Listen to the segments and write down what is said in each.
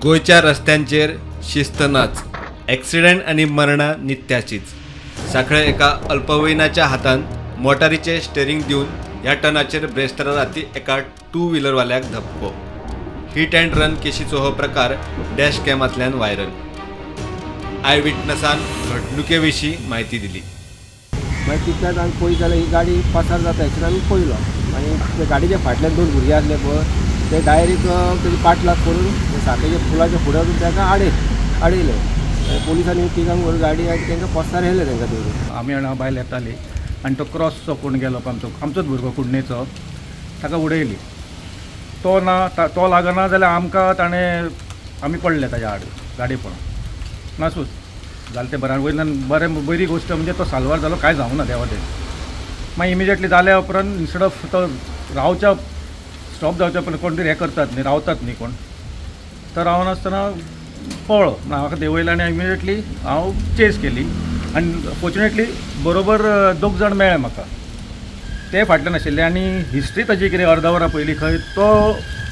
गोयच्या रस्त्यांचेर शिस्त नाच, ॲक्सिडेंट आणि मरणां नित्याचीच. साखळे एका अल्पवयीनाच्या हातान मोटारीचे स्टेरिंग दिवन ह्या टनाचेर ब्रेस्तारा राती एका टू व्हिलरवाल्याक धपको. हिट अँड रन केशीचो हो प्रकार डॅश कॅमांतल्यान व्हायरल. आय विटनसान घडणुके विशीं म्हायती दिली. मागीर तितल्यात आमी पळयत जाल्यार ही गाडी पासार जाता एक्सिडेंट आमी पळयलो. आनी ते गाडयेच्या फाटल्यान 2 भुरगे आसले पळय ते डायरेक्ट तेजी पाटलाग करून साखळेच्या पुलाच्या फुड्यान वचून तांकां आडयले. पोलिसांनी तिगांक व्हरून गाडी आनी तांकां पोस्तार व्हेले तांकां दवरून. आमी हांगा बायल येताली आनी तो क्रॉसचो कोण गेलो आमचोच भुरगो कुडणेचो ताका उडयली. तो ना तो लागना जाल्यार आमकां आमी पडले ताच्या आड गाडी पळोवन नासूच जालें तें बरें. वयल्यान बरी गोश्ट म्हणजे तो साल्वार जालो, कांय जावं ना देवा. मागीर इमिजिएटली जाल्या उपरांत इन्स्टेड ऑफ तो रावच्या स्टॉप जावच्या पण कोण तरी हें करतात न्ही, रावतात न्ही कोण, तर रावनासतना पळो म्हाका देंवयलें आनी इमिजिएटली हांव चेस केली आनी फॉर्च्युनेटली बरोबर 2 जाण मेळ्ळे म्हाका. ते फाटल्यान आशिल्ले आनी हिस्ट्री ताजी कितें अर्द वरां पयलीं खंय तो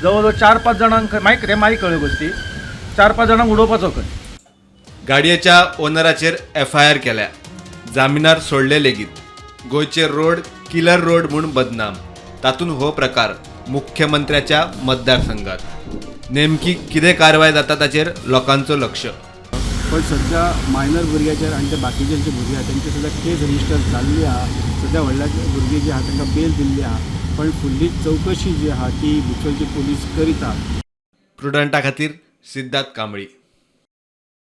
जवळ जवळ 4-5 जाणांक मागीर कळ्ळ्यो गोश्टी 4-5 जाणांक उडोवपाचो खंय. गाडयेच्या ओनराचेर FIR केल्या, जामिनार सोडले लेगीत. गोंयचे रोड किलर रोड म्हूण बदनाम. तातूंत हो प्रकार मुख्यमंत्र्याच्या मतदारसंघात. नेमकी कितें कारवाय जाता ताचेर लोकांचो लक्ष. पण सध्या मायनर भुरग्याचेर आनी ते बाकीचे जे भुरगे आहा तेंचे सुद्दां केस रजिस्टर जाल्ली आहा. सध्या व्हडल्या भुरगे जे आहा तांकां बेल दिल्ली आहा. पण फुडली चवकशी जी आहा ती बिचोलची पोलीस करीत आहा. प्रुडंटा खातीर सिद्धार्थ कांबळी.